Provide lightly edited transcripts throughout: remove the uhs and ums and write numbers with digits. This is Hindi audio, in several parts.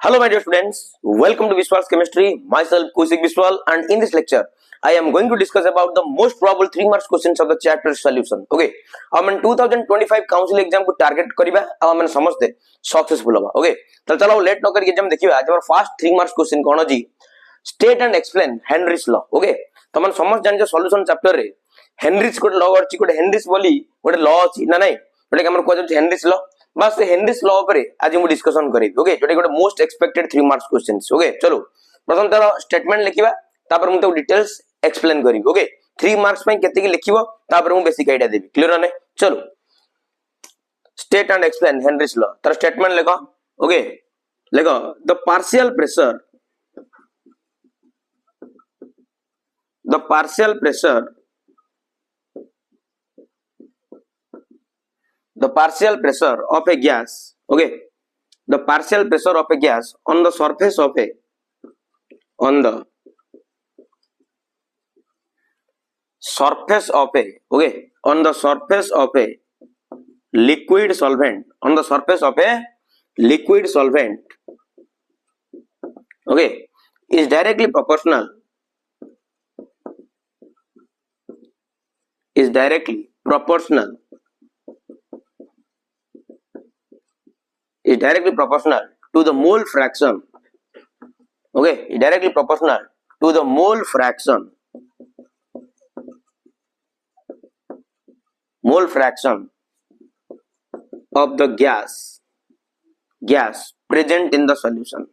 Hello my dear students, welcome to Vishwal's Chemistry. Myself Kaushik Vishwal, and in this lecture I am going to discuss about the most probable 3 marks questions of the chapter solution. Okay, हम 2025 काउंसिल एग्जाम को टारगेट करिबा आ हम समझते सक्सेसफुल होबा. ओके, तो चलो लेट न करके एग्जाम देखिबा. आज हमर फर्स्ट 3 मार्क्स क्वेश्चन कोन जी state and explain Henry's law. Okay, तो हम समझ जान जे सॉल्यूशन चैप्टर रे हेनरिस को लॉ अछि, कोटे हेनरिस बोली कोटे लॉ अछि ना नहीं, कोटे हमर को जे हेनरिस लॉ बस हेनरिस लॉ पर आज मु डिस्कशन करेबी. ओके, जोटे गोटे most expected 3 marks questions. Okay, चलो प्रथम तार स्टेटमेंट लिखिबा, तापर मु तो डिटेल्स एक्सप्लेन करिबी. ओके, 3 मार्क्स पई केते की लिखिबो, तापर मु बेसिक आईडिया देबी. क्लियर ना? चलो state and explain Henry's law. तार स्टेटमेंट लिखो. ओके, लिखो the partial pressure of a gas. Okay, the partial pressure of a gas on the surface of a liquid solvent, okay, is directly proportional to the mole fraction. Okay, is directly proportional to the mole fraction of the gas present in the solution.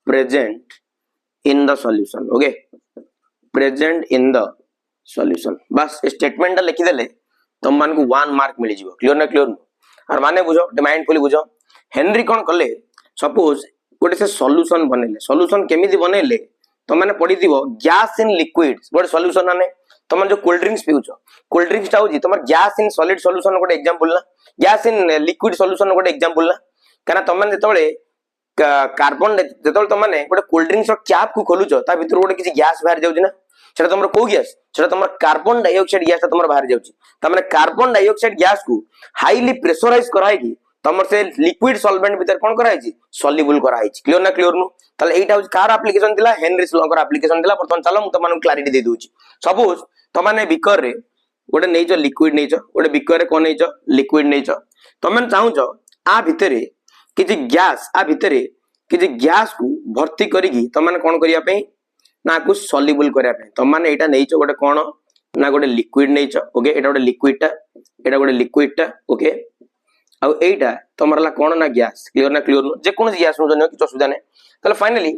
Okay, present in the solution. बस स्टेटमेंट लिखि देले तुम मान को 1 मार्क मिल जिवो. क्लियर ना? क्लियर और माने बुझो, माइंडफुली बुझो. हेनरी कोन कले, सपोज गोटे से सॉल्यूशन बनेले. सॉल्यूशन केमिति बनेले तो माने पढी दिबो गैस इन लिक्विड्स. गोटे सॉल्यूशन माने तुम जो कोल्ड ड्रिंक्स पिउछो, कोल्ड ड्रिंक्स ता होजी तुमर गैस इन सॉलिड सॉल्यूशन गोटे एग्जांपल ना, गैस इन लिक्विड सॉल्यूशन गोटे एग्जांपल ना. काना तुम माने जेतोले कार्बन जेतोले तुम माने गोटे कोल्ड ड्रिंक्स रो कैप को खोलुछो, ता भीतर गोटे किछि गैस बाहर जाउछि ना. सेटा तुमर को गैस, सेटा तुमर कार्बन डाइऑक्साइड गैस तुमर बाहर जाउछि. ता माने कार्बन डाइऑक्साइड गैस को हाईली प्रेशराइज कराइकी तुमर से लिक्विड सॉल्वेंट भीतर कोन कराइछि, सॉल्युबल कराइछि. क्लियर ना? क्लियर नु? ताले एटा होछि कार एप्लीकेशन दिला, हेनरिस लॉ को एप्लीकेशन दिला. परतन चलो मु तमन क्लैरिटी दे दोछि. सपोज तमाने बिकर रे गोटे नैचो लिक्विड नैचो, गोटे बिकर रे कोन नैचो लिक्विड नैचो. तमन चाहुचो आ भितरे किछि गैस को भर्ती करिकी तमन कोन करिया पे ना को सॉल्युबल करिया पे. तमन एटा नैचो गोटे कोन ना गोटे लिक्विड नैचो. ओके, एटा गोटे लिक्विड टा. ओके, आ एटा तमरला कोन ना गैस. क्लियर ना? क्लियर नु? जे कोन गैस नु जने कि असुविधा नै. तले फाइनली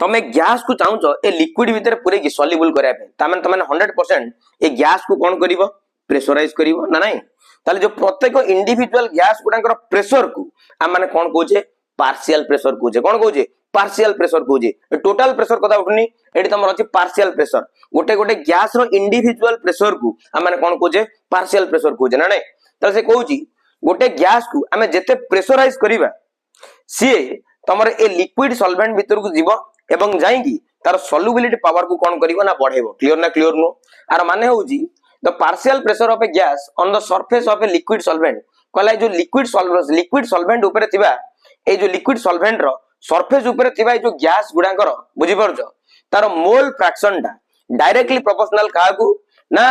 तमे गैस को चाहुचो ए लिक्विड भीतर पूरे की सॉल्युबल करिया पे. तमन 100% ए गैस को कोन करिवो, प्रेशराइज करिवो ना नहीं. ताले जो प्रत्येक इंडिविजुअल गैस गुडांकर प्रेशर को आ माने कोन कहूचे, पार्शियल प्रेशर कहूचे. कोन कहूचे? पार्शियल प्रेशर कहूचे. टोटल प्रेशर कथा उठनी, एडी तमर अछि पार्शियल प्रेशर. गोटे गैस रो इंडिविजुअल प्रेशर को आ माने कोन कहूचे, पार्शियल प्रेशर कहूचे ना नहीं. ताले से कहूची गोटे गैस को आमे जेते प्रेशराइज करिबा सी तमर ए लिक्विड सॉल्वेंट भीतर को जीवो एवं जाईकी तार सॉल्युबिलिटी पावर को कोन करिवो ना बढ़ेबो. क्लियर ना? क्लियर नु? आर माने होउची the partial pressure of A gas on the surface of a liquid solvent. कहला जो लिक्विड सॉल्वेंट ऊपर थिबा ए जो लिक्विड सॉल्वेंट रो सरफेस ऊपर थिबा ए जो गैस गुडांकर बुझि परजो तार मोल फ्रैक्शन टा डायरेक्टली प्रोपोर्शनल काकू ना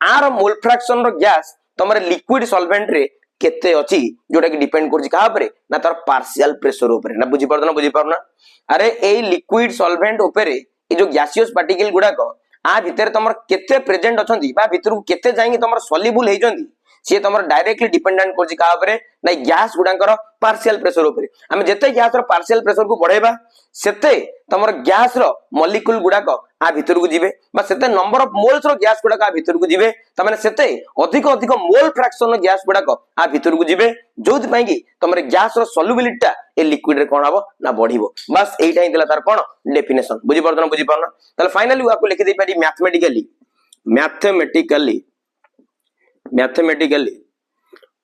आर मोल फ्रैक्शन रो गैस तमरे लिक्विड सॉल्वेंट रे केते अछि जोटा कि डिपेंड करछि कहा पर ना तार पार्शियल प्रेशर ऊपर ना. बुझि परदना? बुझि परना? अरे ए लिक्विड सॉल्वेंट ऊपर ए जो गैसियस पार्टिकल गुडा को आ भीतर तमर केते प्रेजेंट अछंती बा भीतर को केते जाईंगी तमर सॉल्युबल हेजंती से तमर डायरेक्टली डिपेंडेंट करछि कहा पर ना गैस गुडांकर पार्शियल प्रेशर ऊपर. हम जेते गैस रो पार्शियल प्रेशर को बढ़ेबा सेते तमर गैस रो मॉलिक्यूल गुडा को आ भीतर को जिवे बा सेते नंबर ऑफ मोल्स रो गैस गुडा आ भीतर को जिवे. त माने सेते अधिक मोल फ्रैक्शन रो गैस गुडा को आ भीतर को जिवे, जोति पई कि तमरे गैस रो सॉल्युबिलिटी टा ए लिक्विड रे कोन हबो ना बढ़िबो. बस एटा ही दिला तार कोन डेफिनेशन. बुझि परदना? बुझि परना? ताले फाइनली वाको लिखि दे पारी mathematically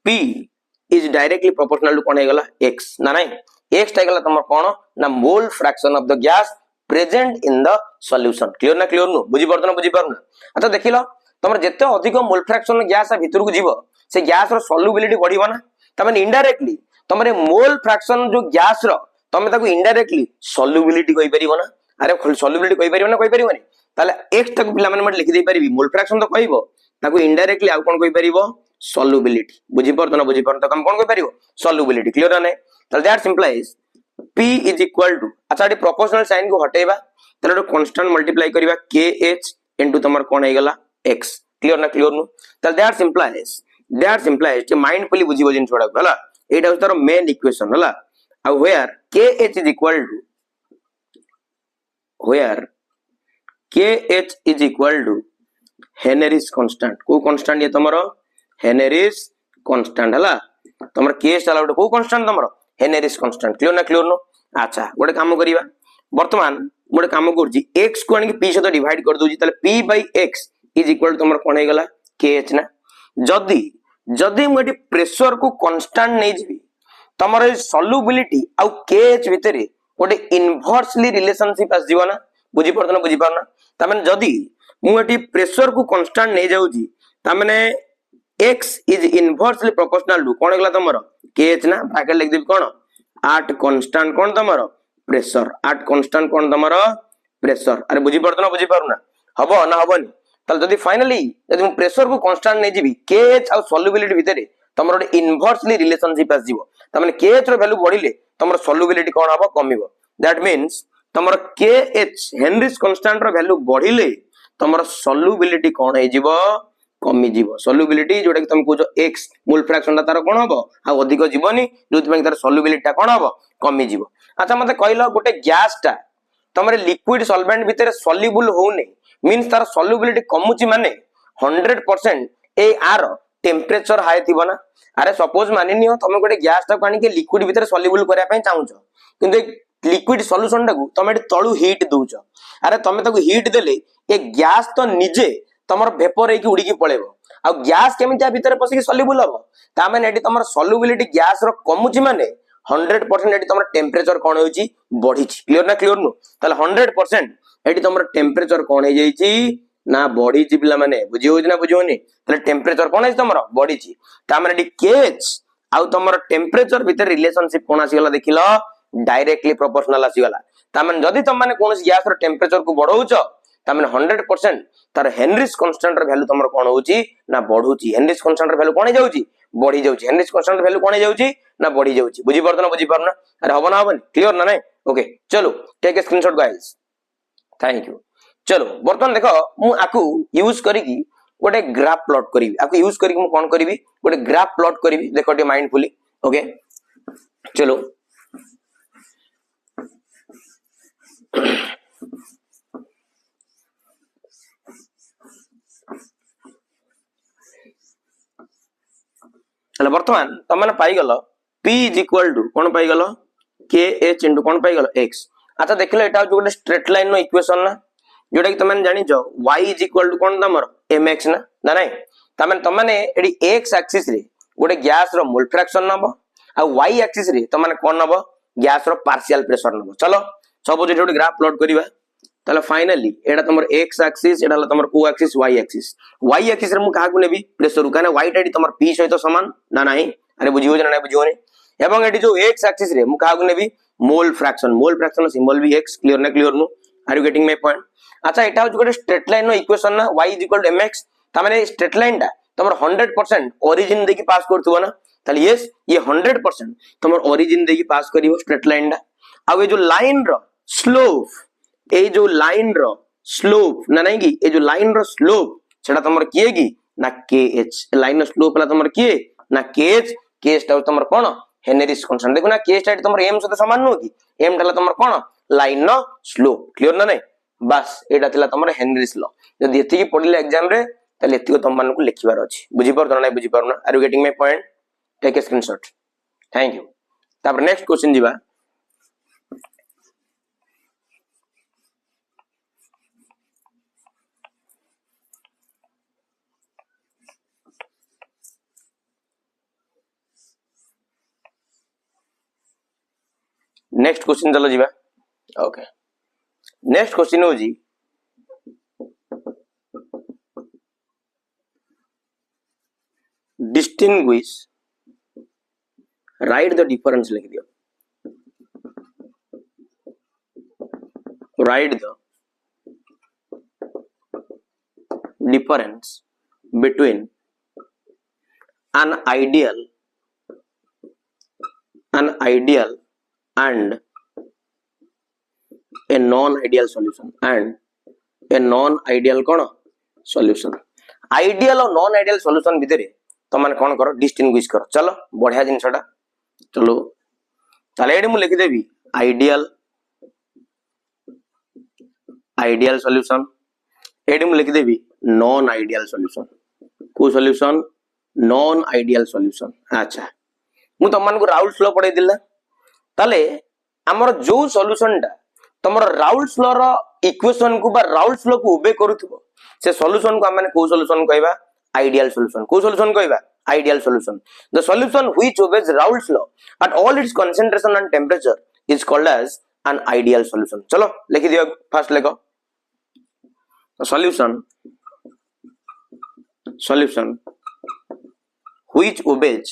P is directly proportional to कोन हे गला x ना नहीं. x टा गला तमर कोन ना mole fraction of the gas present in the solution. Clear ना? क्लियर नु? बुझि परदना? बुझि परना? अच्छा देखिलो तमर जेते अधिक मोल फ्रैक्शन गैस आ भीतर को जीवो से गैस रो सॉल्युबिलिटी बढ़िबो ना. तमें इनडायरेक्टली तमरे मोल फ्रैक्शन जो गैस रो तमे ताको इनडायरेक्टली सॉल्युबिलिटी कहि परिबो ना अरे सॉल्युबिलिटी कहि परिबो ना कहि परिबोनी ताले x तक पिला माने मत लिखि दे परिबी मोल फ्रैक्शन तो कहइबो ताको इनडायरेक्टली आ कोन कहि परिबो सॉल्युबिलिटी बुझि परतो ना बुझि परतो हम कोन कहि परिबो सॉल्युबिलिटी क्लियर ना ताले दैट सिंपलाइज p इज इक्वल टू अच्छा एटी प्रोपोर्शनल साइन को हटेबा ताले कांस्टेंट मल्टीप्लाई करबा kh इनटू तमर कोन हे गला x क्लियर नु ताले दैट सिंपलाइज जे माइंडफुली बुझिबो जिन छोडा हला एटा उस तार मेन इक्वेशन हला where kh is equal to Henry's constant को constant ये तमरो Henry's constant हला तमर k चला उठे को constant तमरो Henry's constant क्लियर नो अच्छा गोटे काम करिवा वर्तमान गोटे काम करजी x को आनी p सहित डिवाइड कर दोजी ताले p by x is equal to तमर कोन हे गला kh ना जदी मु एटी प्रेशर को कांस्टेंट नै जिबी तमर सॉल्युबिलिटी आउ kh भितरे गोटे इनवर्सली रिलेशनशिप आस जीव ना बुझी पड़तो ना बुझी पारना तमें जदी मु एटी प्रेशर को कांस्टेंट नै जाउजी तमें x is inversely proportional to कोन गला तमरो kh ना ब्रैकेट लिख देबी कोन आट कांस्टेंट कोन तमरो प्रेशर आट कांस्टेंट कोन तमरो प्रेशर अरे बुझी पड़तो ना बुझी पारुना हबो ना हबोनी तल जदी फाइनली जदी मु प्रेशर को कांस्टेंट नै जीबी kh आउ सॉल्युबिलिटी भितरे तमरो गोटे इनवर्सली रिलेशनशिप आस जीवो तमने kh रो वैल्यू बढ़िले तमरो सॉल्युबिलिटी कोन हबो कमिबो दैट मींस तमरो kh हेनरीज कांस्टेंट रो वैल्यू बढ़िले तमरो सॉल्युबिलिटी कोन हे जीवो कमी जीवो सॉल्युबिलिटी जोटा कि तुम कहजो x मोल फ्रैक्शन तार कोन हबो आ अधिक जीवनी जोति में तार सॉल्युबिलिटी कोन हबो कमी जीवो अच्छा मते कहलो गोटे गैस टा तमरे लिक्विड सॉल्वेंट भितर सॉल्युबल होउने मींस तार सॉल्युबिलिटी कमुची माने 100% ए आर टेम्परेचर हाई थिबो ना अरे सपोज मानि नियो तमे गोटे गैस टा कानी के लिक्विड भितर सॉल्युबल करिया पय चाहूचो किंतु लिक्विड सॉल्यूशन टाकू तमे तळु हीट दोचो अरे तमे ताकू हीट देले ए गैस तो निजे तमर वेपर हे कि उडी की पळेबो आ गैस केमितिया भितर पसी सॉल्युबल हबो ता माने एडी तमर सॉल्युबिलिटी गैस रो कमुची माने 100% एडी तमर टेम्परेचर कोन होउची बढ़ीची क्लियर नु ताले 100% एडी तमर टेम्परेचर कोन हे जाईची ना बढ़ीची पिला माने बुझी होउची ना बुझी होनी ताले टेम्परेचर कोन हे तमर बढ़ीची ता माने एडी kh आउ तमर टेम्परेचर भितर रिलेशनशिप कोन आसी गला देखिलो डायरेक्टली प्रोपोर्शनल आसी गला ता माने जदी तम माने कोनस गैस रो टेम्परेचर को बढ़ाउचो ता माने 100% तार हेनरीज कांस्टेंट रो वैल्यू तमर कोन होउची ना बढ़ुची हेनरीज कांस्टेंट रो वैल्यू कोन जाउची बढ़ी जाउची हेनरीज कांस्टेंट रो वैल्यू कोन जाउची ना बढ़ी जाउची बुझी परतो ना बुझी पारना अरे हबो ना हबो क्लियर ना नै ओके चलो take a screenshot guys thank you चलो बर्तमान देखो मु आकू यूज करिकी गोटे ग्राफ प्लॉट करी आकू यूज करिकी मु कोन करिवि गोटे ग्राफ प्लॉट करिवि देखो टे माइंडफुली ओके चलो हला वर्तमान तुम माने पाई गलो p इज इक्वल टू कोन पाई गलो kh इनटू कोन पाई गलो x अच्छा देखलो एटा जो गोटे स्ट्रेट लाइन नो इक्वेशन ना जोटा कि तुम जानि जो y इज इक्वल टू कोन तमर mx ना ना नै तुम माने एडी x एक्सिस रे गोटे गैस रो मोल फ्रैक्शन नबो आ y एक्सिस रे तुम माने कोन नबो गैस रो पार्शियल प्रेशर नबो चलो सब जो ग्राफ प्लॉट करिवा ताले फाइनली एटा तमर x एक्सिस एटा हला तमर को एक्सिस y एक्सिस रे मु का को नेबी प्रेशर काना y टाडी तमर p सहित समान ना नाही अरे बुझियो ना बुझियो ने एवं एटी जो x एक्सिस रे मु का को नेबी मोल फ्रैक्शन सिंबल भी x क्लियर नु are you getting my point अच्छा एटा जो गोटे स्ट्रेट लाइन नो इक्वेशन ना y = mx ता माने स्ट्रेट लाइन टा तमर 100% ओरिजिन देकी पास करथुवा ना ताले यस ये 100% तमर ओरिजिन देकी पास करिवो स्ट्रेट लाइन टा आ ये जो लाइन रो स्लोप ए जो लाइन रो स्लोप ना नहीं की ए जो लाइन रो स्लोप सेटा तमर किए की ना kh लाइन रो स्लोप ला तमर किए ना kh टा तमर कोन हेनरीज कांस्टेंट देखो ना kh टा तमर m सहित समान नो की m टा तमर कोन लाइन नो स्लोप क्लियर ना नहीं बस एटा थिला तमर हेनरीज लॉ जदी एति की पढिले एग्जाम रे तले एति को तम मान को लिखिबार अछि बुझि परतो ना बुझि परना are you getting my point take a screenshot thank you तापर नेक्स्ट क्वेश्चन जीवा नेक्स्ट क्वेश्चन चलो जीवा ओके नेक्स्ट क्वेश्चन हो जी distinguish राइट द डिफरेंस लिख दियो, write the difference between an ideal and a non-ideal solution and a non-ideal कौन solution। ideal और non-ideal solution भितर तो मैंने कौन करो distinguish करो। चलो बढ़िया जिनसटा चलो ताले एडी मु लिखि देबी ideal solution, एडी मु लिखि देबी नॉन आइडियल सॉल्यूशन। को सॉल्यूशन नॉन आइडियल सॉल्यूशन। अच्छा मु तुम मान को राउल्स लॉ पढ़ाई दिला ताले हमर जो सॉल्यूशन टा तमरो राउल्स लॉ रो इक्वेशन को बा राउल्स लॉ को ओबे करूथबो से सॉल्यूशन को हमने को सॉल्यूशन कहबा आइडियल सॉल्यूशन। को सॉल्यूशन कहबा ideal solution. The solution which obeys Raoult's law at all its concentration and temperature is called as an ideal solution. चलो लिख दियो फर्स्ट लिखो solution which obeys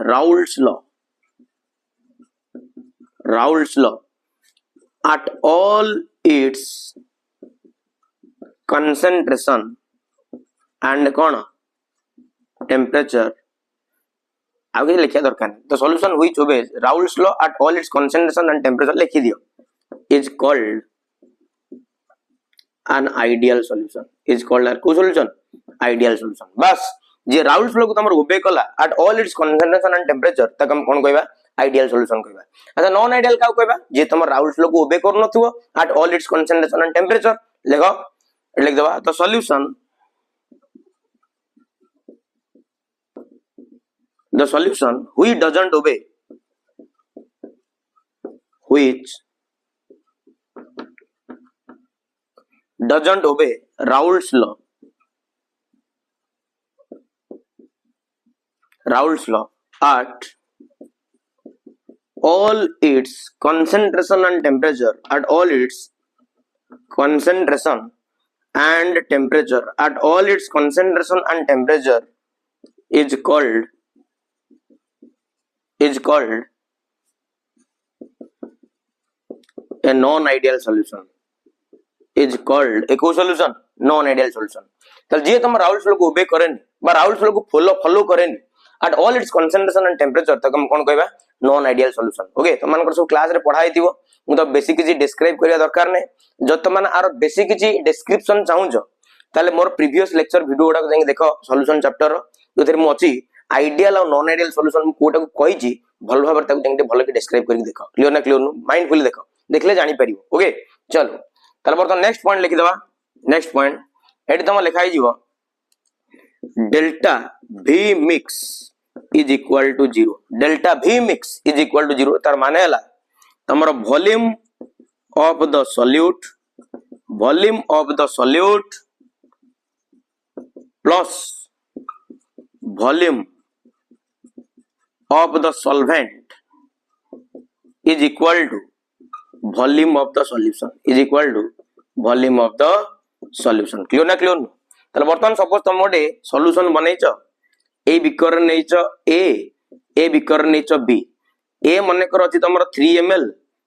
Raoult's law at all its concentration and कौन temperature आगे लिखिया दरकार नहीं। The solution which obeys Raoult's law at all its concentration and temperature लिखी दियो is called an ideal solution, is called a solution ideal solution। बस जे राउल्स लॉ को तमर ओबे कला eight all its concentration and temperature तक हम कोन कहबा आइडियल सॉल्यूशन कहबा। अच्छा नॉन आइडियल का कहबा जे तमर राउल्स लॉ को ओबे कर नथिवो at all its concentration and temperature लिखो लिख देबा। तो solution the solution which doesn't obey Raoult's law at all its concentration and temperature at all its concentration and temperature at all its concentration and temperature is called a non-ideal solution, is called a co-solution non-ideal solution। तो जे तुम राउल्स लॉ को ओबे करेनी बा राउल्स लॉ को फॉलो करेनी eight all its concentration and temperature तक हम कोन कहबा नॉन आइडियल सॉल्यूशन। ओके तो मानकर सब क्लास रे पढ़ाई दिवो मु तो बेसिक किछि डिस्क्राइब करिया दरकार नै जो त मान आरो बेसिक किछि डिस्क्रिप्शन चाहू छ ताले मोर प्रीवियस लेक्चर वीडियो उडा जाई देखो सॉल्यूशन चैप्टर रो जोथेर मु अछि आइडियल और नॉन आइडियल सॉल्यूशन मु कोटा को कहि छी भल भाबर ताको जेंते भल के डिस्क्राइब करि देखो क्लियर ना क्लियर माइंडफुली देखो देखले जानि परिबो। ओके चलो ताले बर्तन नेक्स्ट पॉइंट लिखि देबा। नेक्स्ट पॉइंट एडी तम लिखाई जीवो delta v mix is equal to 0। Delta v mix is equal to 0 तार माने हला तमरो volume of the solute plus volume of the solvent is equal to volume of the solution is equal to volume of the solution. Clear ना क्लियर नो ताले बर्तमान सपोज तुम गोटे सॉल्यूशन बनैछ ए बिकर नैछ ए बिकर नैछ बी ए मने कर अछि तमरो 3 ml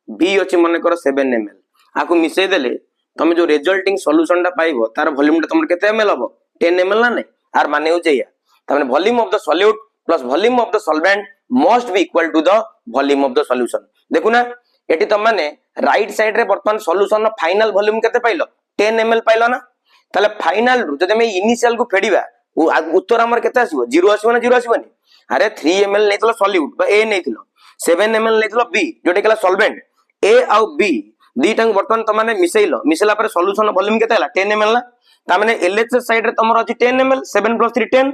बी अछि मने कर 7 ml आकु मिसै देले तुम जो रिजल्टिंग सॉल्यूशन टा पाइबो तार वॉल्यूम टा तुम केते ml हबो 10 ml ना नै आर माने हो जइया तमने volume of the solute plus volume of the solvent must be equal to the volume of the solution. देखु ना एटी तुम माने राइट साइड रे वर्तमान सॉल्यूशन नो फाइनल वॉल्यूम केते पाइलो 10 ml पाइलो ना ताले फाइनल रु जदि हम इनिशियल को फेडिबा उत्तर हमर केते आसीबो 0 आसीबो ना 0 आसीबोनी। अरे 3 ml नेतलो सॉल्यूट बा ए नेतलो 7 ml नेतलो बी जोटे केला सॉल्वेंट ए आ बी दीटा वर्तमान त माने मिसैला पर सॉल्यूशन वॉल्यूम केते हला 10 ml ना ता माने एलएचएस साइड रे तमरो अछि 10 ml 7 + 3 10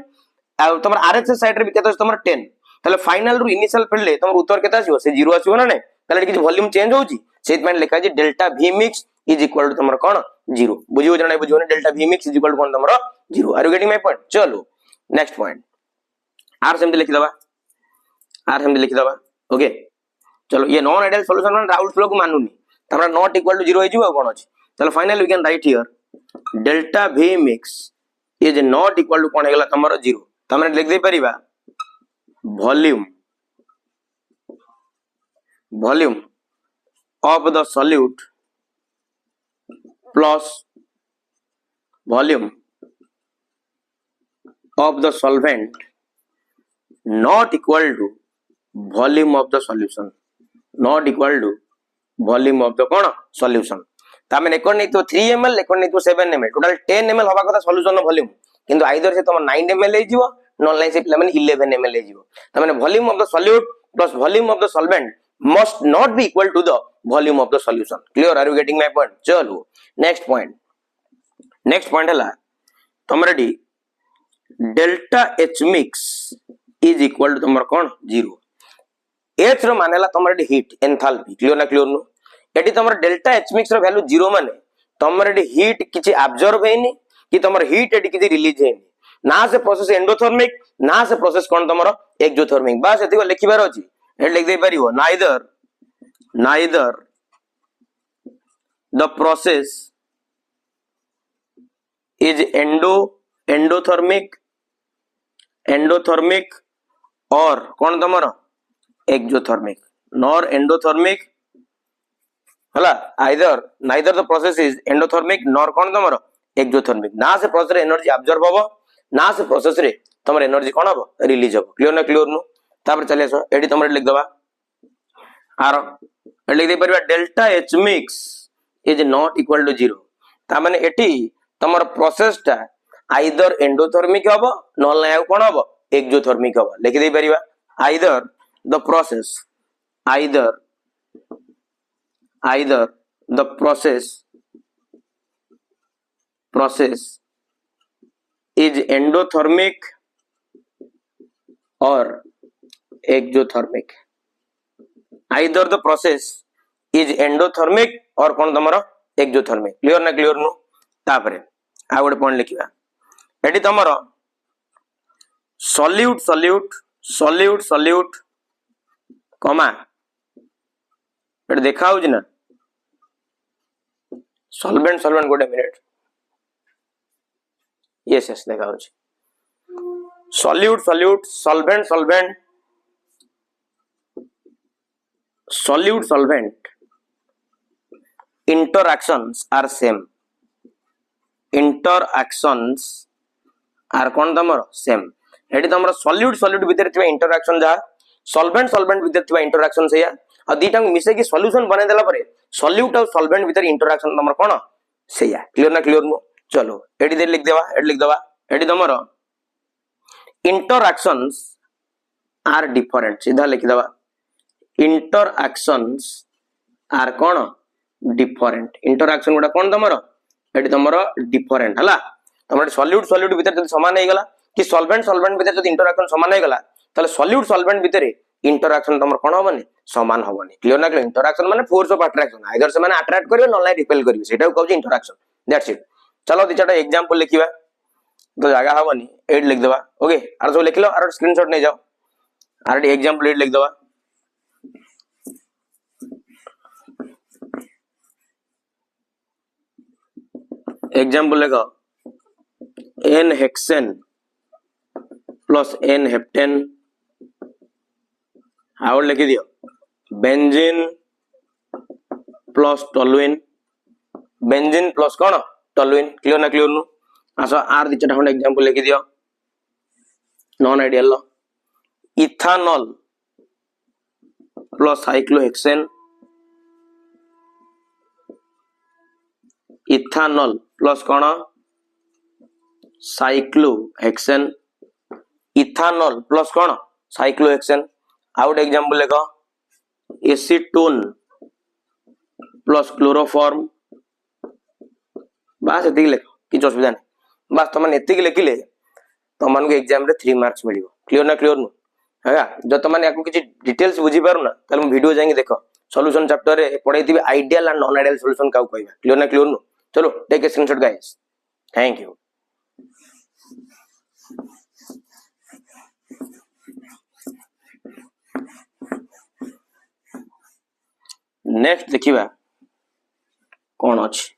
आ तमर आरएचएस साइड रे भी केते अछि तमर 10 ताले फाइनल रु इनिशियल फेडले तमर उत्तर केते आसीबो से 0 आसीबो ना नै ताले कि वॉल्यूम चेंज होउची सेत माने लिखा जे delta v mix is equal to तमर कोन 0 बुझियो जणा बुझियो ना delta v mix is equal to कोन तमर 0। Are you getting my point. चलो नेक्स्ट पॉइंट आर सेम लिखि दबा ओके चलो ये नॉन आइडियल सॉल्यूशन मान राउल्स लॉ को मानुनी तमरा नॉट इक्वल टू 0 हो जिवो कोन अछि। चलो final we can write here delta v mix is not equal to कोन हेला तमर 0 तमरा लिख दे परिबा volume of the solute plus volume of the solvent not equal to volume of the solution, not equal to volume of the कौन solution। तामें एकन नहीं तो 3 ml एकन नहीं तो 7 ml टोटल 10 ml हवा कथा सॉल्यूशन वॉल्यूम किंतु आइदर से तुम 9 ml हे जीवो नॉन लाइन से पिला माने 11 ml हे जीवो तामें volume of the solute plus volume of the solvent must not be equal to the volume of the solution। clear, are you getting my point? चलो next point है तुम ready delta H mix is equal to तुम कौन 0 एच रो माने ला तुम रेडी हीट एंथैल्पी। क्लियर ना क्लियर नु एटी तुम डेल्टा एच मिक्स रो वैल्यू 0 माने तुम रेडी हीट किछि एब्जॉर्ब हेनी कि तुम हीट एटी किछि रिलीज हेनी ना से प्रोसेस एंडोथर्मिक ना से प्रोसेस कौन तुम एक्सोथर्मिक बस एतिको लिखिबार अछि एट लिख दे परिबो neither the process is endothermic or कौन तमरो exothermic nor endothermic हला neither the process is endothermic nor कौन तमरो exothermic ना से प्रोसेस रे एनर्जी अब्जॉर्ब हबो ना से प्रोसेस रे तमर एनर्जी कोन हबो रिलीज हबो। क्लियर ना क्लियर नु तापर चले आसो एडी तमर लिख दबा आरो लिख दे परिबा delta H mix is not equal to 0 ता माने एटी तमर प्रोसेस टा आइदर एंडोथर्मिक हबो नॉल ना कोन हबो एक्सोथर्मिक हबो। लिख दे परिबा either the process is endothermic or exothermic, either the process is endothermic or कौन तमरो exothermic। क्लियर ना क्लियर नु तापरे आ गोटे पॉइंट लिखिबा एटी तमरो सॉल्यूट कमा एटी देखा होउछ ना सॉल्वेंट गोटे मिनिट yes देखा होउछ solute solvent interactions are same कौन तमरो सेम एटी तमरो सॉल्यूट भीतर थिबा इंटरैक्शन जा सॉल्वेंट भीतर थिबा इंटरैक्शन सेया आ दीटा को मिसे की सॉल्यूशन बने देला परे सॉल्यूट और सॉल्वेंट भीतर इंटरैक्शन तमरो कोन सेया। क्लियर ना क्लियर नु चलो एटी दे लिख देबा एटी तमरो इंटरैक्शंस आर डिफरेंट सीधा लिख देबा इंटरैक्शंस आर कोन डिफरेंट इंटरैक्शन गुडा कोन तमरो एटी तमरो डिफरेंट हला तमरो सॉल्यूट भीतर जदी समान हे गला कि सॉल्वेंट भीतर जदी इंटरैक्शन समान हे गला ताले सॉल्वेंट भीतर इंटरैक्शन तमरो कोन होबनी समान होबनी। क्लियर ना क्लियर इंटरैक्शन माने फोर्स ऑफ अट्रैक्शन आइदर से माने अट्रैक्ट करियो नॉन लाइन रिपेल करियो सेटा कहू इंटरैक्शन दैट्स इट। चलो दिचाटा एग्जांपल लिखिबा तो जगह हबनी एट लिख देबा ओके आर सब लिख लो आर स्क्रीनशॉट नै जाओ आर एग्जांपल एट लिख देबा एग्जांपल लिखो n hexane plus n heptane out लिख दियो benzene plus toluene benzene plus कौन टोलुइन। क्लियर ना क्लियर नु आसो आर दिचटा खंड एग्जांपल लिख दियो non ideal ethanol plus cyclohexane ethanol plus कौन साइक्लोहेक्सेन इथानॉल प्लस कौन साइक्लोहेक्सेन आउट एग्जांपल लिखो एसीटोन प्लस क्लोरोफॉर्म बस एतिक लिखो कि असुविधा नहीं बस तुम एतिक लिखिले तुम एग्जाम रे 3 मार्क्स मिलियो। क्लियर ना क्लियर नु है जो तुम याको किछि डिटेल्स बुझी पारु ना तले वीडियो जाई देखो सॉल्यूशन चैप्टर रे पढाइथिबे ideal and non ideal solution काउ कहबा। क्लियर ना क्लियर नु चलो take a screenshot guys thank you. Next देखिबा कौन अछि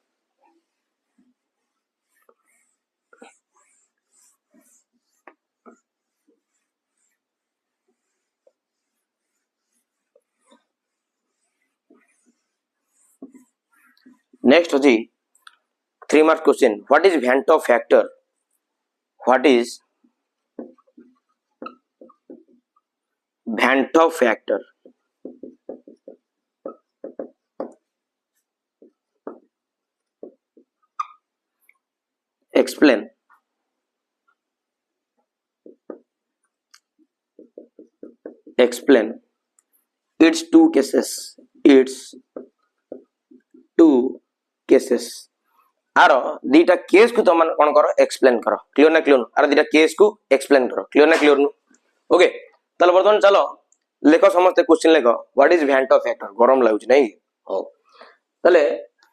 नेक्स्ट होची 3 mark question what is van't Hoff factor what is van't Hoff factor explain its two cases आर दीटा केस को तुम कौन करो एक्सप्लेन करो क्लियर ना क्लियर आर दीटा केस को एक्सप्लेन करो क्लियर ना क्लियर नु ओके ताले बर्तमान चलो लेखो समस्त क्वेश्चन लेखो what is van't Hoff factor गरम लागुच नहीं हो ताले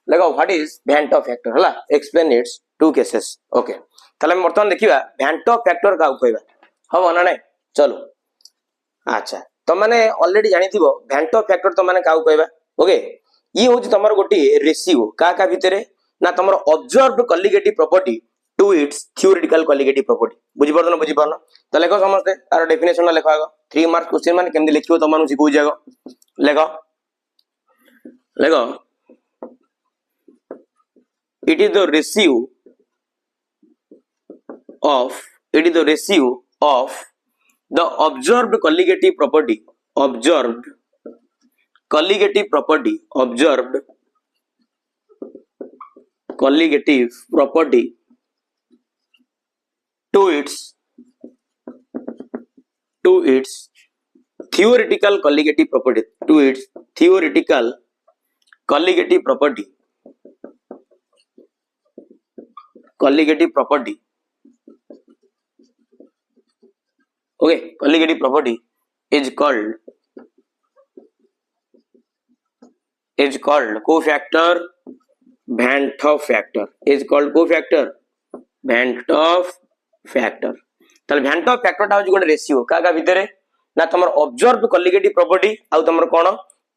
लेखो what is van't Hoff factor हला explain its two cases okay ताले बर्तमान देखिबा वेंट ऑफ फैक्टर का कहबा हो ना नहीं चलो अच्छा तो माने ऑलरेडी जानि थिबो वेंट ऑफ फैक्टर तो माने का कहबा ओके ये होची तमर गोटी रेशियो का भितरे ना तमर observed colligative property to its theoretical colligative property बुझि परनो तो लेखो समझते आर डेफिनेशन लेखो आगो 3 मार्क क्वेश्चन माने केमदि लिखियो त मानु सिखौ जागो लेखो it is the ratio of the observed colligative property to its theoretical colligative property okay colligative property is called cofactor Van't Hoff factor is called cofactor Van't Hoff factor ताले Van't Hoff factor टा गोटे रेशियो का भितरे ना तमर ऑब्जर्व्ड कॉलिगेटिव प्रॉपर्टी आ तमर कोन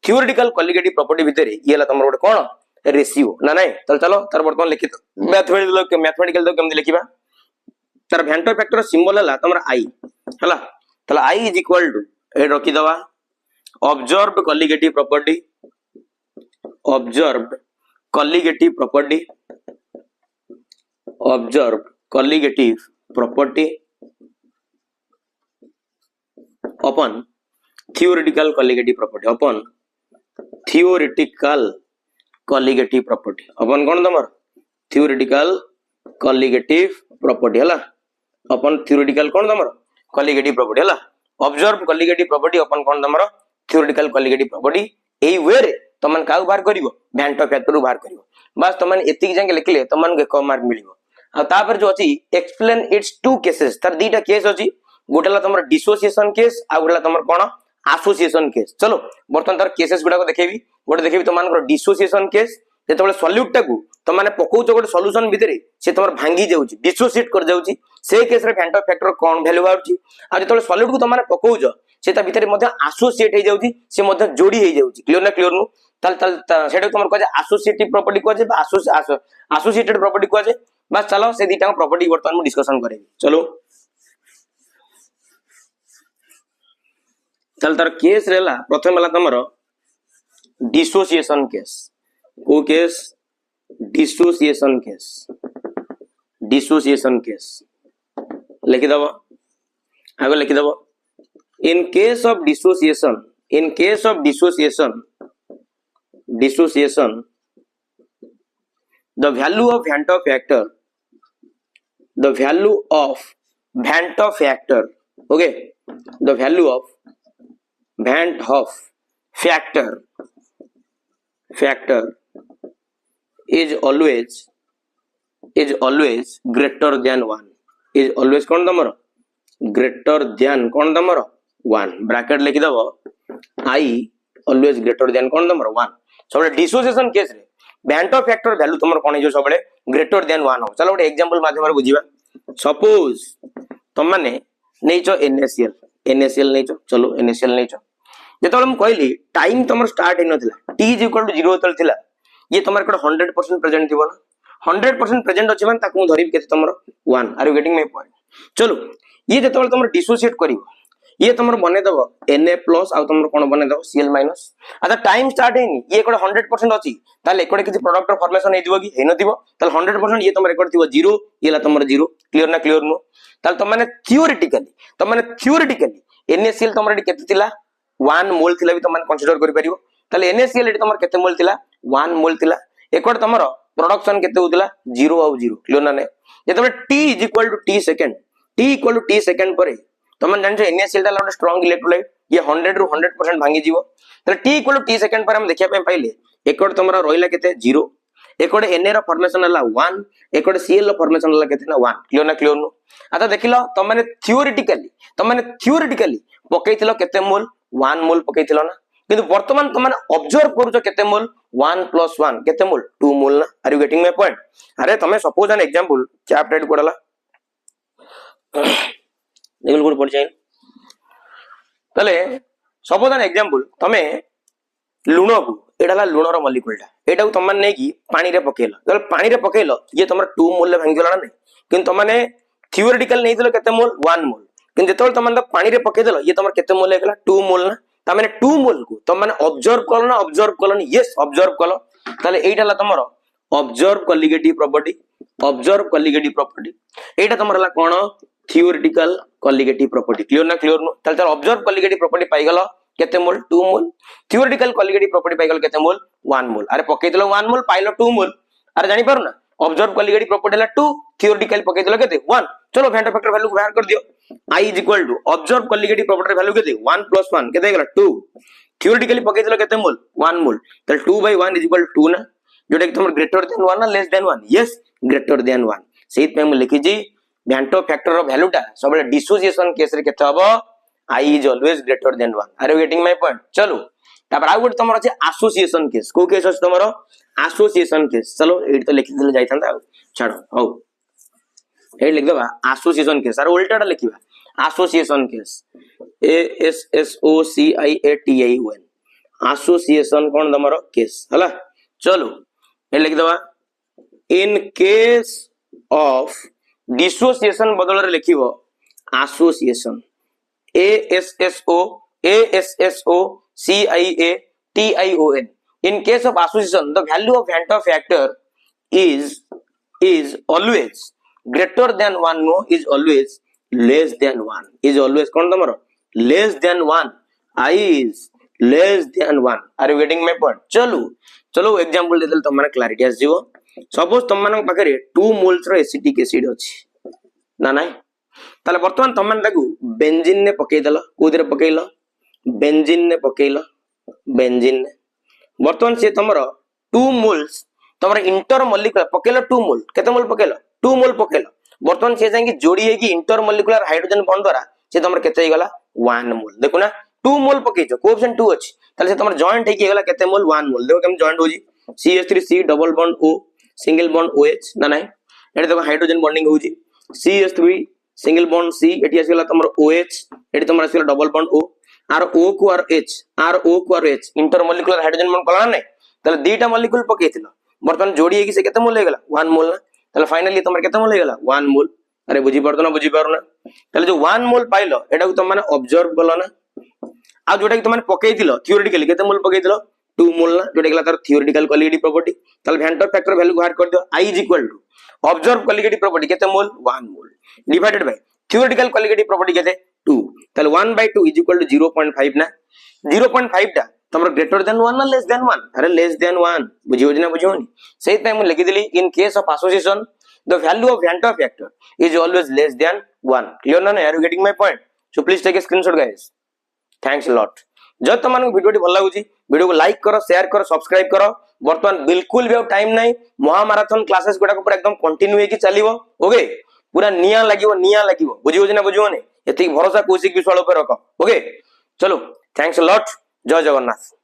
थ्योरेटिकल कॉलिगेटिव प्रॉपर्टी भितरे ये ला तमर गोटे कोन रेशियो ना नहीं चलो तार वर्तमान लिखित मैथमेटिकल तो केमदि लिखिबा तार Van't Hoff factor सिंबल हला तमर आई हला ताले आई इज इक्वल टू ए रखि दवा observed colligative property upon theoretical colligative property upon कौन तमर theoretical colligative property हला upon theoretical कौन तमर colligative property हला observed colligative property upon कौन तमर theoretical colligative property एई वे रे तमन का बाहर करिवो Van't Hoff factor बाहर करिवो बस तमन एतिक जांगे लिखले तमन के क मार्क मिलिवो आ तापर जो अछि एक्सप्लेन इट्स टू केसेस तार दीटा केस अछि गोटेला तमर डिसोसिएशन केस आ गोटेला तमर कोन एसोसिएशन केस चलो बर्तन तार केसेस गुडा को देखेबी गोटे देखेबी तमन को डिसोसिएशन केस जेतबेले सॉल्यूट टाकू तमाने पकोउछ गोटे सॉल्यूशन भितरे से तमर भांगी जाउची डिसोसिएट कर जाउची से केस रे Van't Hoff factor कोन वैल्यू बाउची आ जेतबेले सॉल्यूट को तमाने पकोउछ से ता भितरे मध्ये एसोसिएट हे जाउची से मध्ये जोडी हे जाउची क्लियर ना क्लियर नु ताल सेटा तमर कह एसोसिएटिव प्रॉपर्टी कह जे एसोसिएटेड प्रॉपर्टी कह जे बस चलो से दीटा प्रॉपर्टी वर्तमान में डिस्कशन करेंगे चलो चल तार केस रेला प्रथम वाला तमर डिसोसिएशन केस को केस डिसोसिएशन केस लिखि दबो आगे लिखि दबो in case of dissociation the value of Van't Hoff factor okay the value of Van't Hoff factor is always greater than 1 is always कौन तमरो greater than कौन तमरो 1 ब्रैकेट लिखि दबो I always greater than कौन तमरो 1 सब डिसोसिएशन केस रे Van't Hoff factor वैल्यू तुमर कोन जो सबले ग्रेटर देन 1 हो चलो गोटे एग्जांपल माध्यम रे बुझिबा सपोज तुम माने नेचो NaCl नेचो चलो NaCl नेचो जेतबेले हम कहली टाइम तुमर स्टार्ट हे नथिला t = 0 तल थिला ये तुमर कोड 100% प्रेजेंट थिबो ना 100% प्रेजेंट अछि मान ताकू धरिब केते तुमर 1 are you getting my point चलो ये जेतबेले तुमर डिसोसिएट करिवो ये तुम बने दब Na प्लस आ तुम कौन बने दब Cl माइनस अच्छा टाइम स्टार्ट है ये कोड 100% अछि ताले कोड किछि प्रोडक्ट फॉर्मेशन हे दिबो कि हे नथिबो ताले 100% ये तुम रेकॉर्ड थिबो 0 ये ला तुम 0 क्लियर ना क्लियर नो ताले तुम माने थियोरेटिकली NaCl तुम रेडी केते थिला 1 मोल थिला भी तुम माने कंसीडर करि परिबो ताले NaCl तुम केते मोल थिला 1 मोल थिला एकोड तुमरो प्रोडक्शन केते होतिला 0 और 0 क्लियर ना नै जेतबे t = t सेकंड पर तुम जानछो NaCl ता लाउड स्ट्रांग इलेक्ट्रोलाइट ये 100 रु 100% भांगी जीवो त t = t सेकंड पर हम देखिया पे पाइले एकोड तुमरा रोइला केते 0 एकोड Na रो फॉर्मेशन हला 1 एकोड Cl रो फॉर्मेशन हला केते ना 1 क्लियर नो आता देखिलो तुम माने थियोरेटिकली पकेइतिलो केते मोल 1 मोल पकेइतिलो ना किंतु वर्तमान तुम माने ऑब्जर्व करूछो केते मोल 1 + 1 केते मोल 2 मोल ना are you getting my point अरे तमे सपोज एन एग्जांपल चैप्टर कोडला लेवल कोड पड़ जाए तले सपोज एन एग्जांपल तमे लूण को एडाला लूण रो मॉलिक्यूलटा एटा को तमन नै की पानी रे पकेलो तले पानी रे पकेलो ये तमरा 2 मोल ले भांगी गेला नै किन तमने थियोरेटिकल नै दिलो केते मोल 1 मोल किन जेतोल तमन पानी रे पके देलो ये तमर केते मोल हेगला 2 मोल ना तमने 2 मोल को तमने ऑब्जर्व करलो ना यस ऑब्जर्व कलो तले एटा ला तमरो ऑब्जर्व कॉलिगेटिव प्रॉपर्टी एटा तमर ला कोन थियोरेटिकल कॉलिगेटिव प्रॉपर्टी क्लियर नो तले ऑब्जर्व कॉलिगेटिव प्रॉपर्टी पाई गेलो केते mole 2 mole theoretical colligative property पाई गेलो केते मोल 1 मोल अरे पके देलो 1 मोल पाइलो 2 मोल अरे जानि पारु ना ऑब्जर्व कॉलिगेटिव प्रॉपर्टी ला 2 थियोरेटिकल पके देलो केते 1 चलो वेंट फैक्टर वैल्यू को बाहर कर दियो I = observe colligative property value केते 1 + 1 केते गेला 2 थियोरेटिकली पके देलो केते मोल 1 मोल तले 2/1 = 2 ना जोटा कि तुम ग्रेटर देन 1 ना less than 1 yes greater than 1 सेत पे हम लिखि जी वेंटो फैक्टर रो वैल्यूटा सबले डिसोसिएशन केस रे केते हबो I is always greater than 1 are you getting my point चलो तापर आउ गोटे तुम अछि एसोसिएशन केस को केस अछि तुमरो एसोसिएशन केस चलो एट तो लिखि देले जाइथांता छाड़ो हौ ए लिख देबा एसोसिएशन केस आर उल्टाटा लिखिबा एसोसिएशन केस ASSOCIATION एसोसिएशन कोन तमरो केस हला चलो ए लिख देबा इन केस ऑफ डिसोसिएशन बदल रे लिखिबो association ASSOCIATION in case of association the value of Van't factor is always greater than 1 no is always less than 1 is always कोन तमरो less than 1 I is less than 1 are you getting my point चलो एग्जांपल देदल तमरा क्लैरिटी आस जीवो सपोज तमन पाखरे 2 मोल्स रो एसिटिक एसिड अछि ना नाही ताले वर्तमान तमन ताकू बेंजीन ने पके देलो कोदिरे पकेइलो बेंजीन ने पकेइलो बेंजीन ने वर्तमान से तमरो 2 मोल्स तमरा इंटर मॉलिक्यूलर पकेइलो 2 मोल केते मोल पकेइलो 2 मोल पकेइलो वर्तमान से जाई कि जोड़ी है कि इंटर मॉलिक्यूलर हाइड्रोजन बॉन्ड द्वारा से तमरा केते हे गला 1 मोल देखो ना 2 मोल पकेइछो कोएफिशिएंट 2 अछि ताले से तमरा जॉइंट हे कि गला केते मोल 1 मोल देखो केम जॉइंट होजी CH3C double bond O single bond OH ना नाही एटा देखो हाइड्रोजन बॉन्डिंग होजी CH3 सिंगल बॉन्ड C एटी आसीला तमरो OH एटी तमरो आसीला डबल बॉन्ड O आर O को आर H intermolecular hydrogen bond कला नै तले दीटा मॉलिक्यूल पकेइथिलो वर्तमान जोड़ी है कि से केते मोल हे गेला 1 मोल ना तले फाइनली तमरो केते मोल हे गेला 1 मोल अरे बुझी पारना तले जो 1 मोल पाइलो एटा को तुम माने ऑब्जर्व कलो ना आ जोटा कि तुम माने पकेइथिलो थियोरेटिकली केते मोल पकेइथिलो 2 मोल ना जोटा कि तार थियोरेटिकल कॉलिगेटिव प्रॉपर्टी तले वेंट फैक्टर वैल्यू बाहर कर दियो I = ऑब्जर्व कॉलिगेटिव प्रॉपर्टी केते मोल 1 मोल divided by theoretical colligative property केते 2 तले 1/2 = 0.5 ना 0.5 टा तमरो ग्रेटर देन 1 ना लेस देन 1 अरे लेस देन 1 बुझियो ना बुझियोनी सेही टाइम लिखि देली in case of association the value of Van't factor is always less than 1 clear ना are you getting my point so please take a screenshot guys thanks a lot जब तमन वीडियो भल लागुची वीडियो को लाइक करो शेयर करो सब्सक्राइब करो वर्तमान बिल्कुल भी टाइम नाही महामाराथन क्लासेस गुडा को पूरा एकदम कंटिन्यू हेकी चलिवो ओके पूरा निया लागिवो बुझियो ना बुझियो ने एति भरोसा कौशिक विश्वास पर रखो ओके चलो थैंक्स अ लॉट जय जगन्नाथ।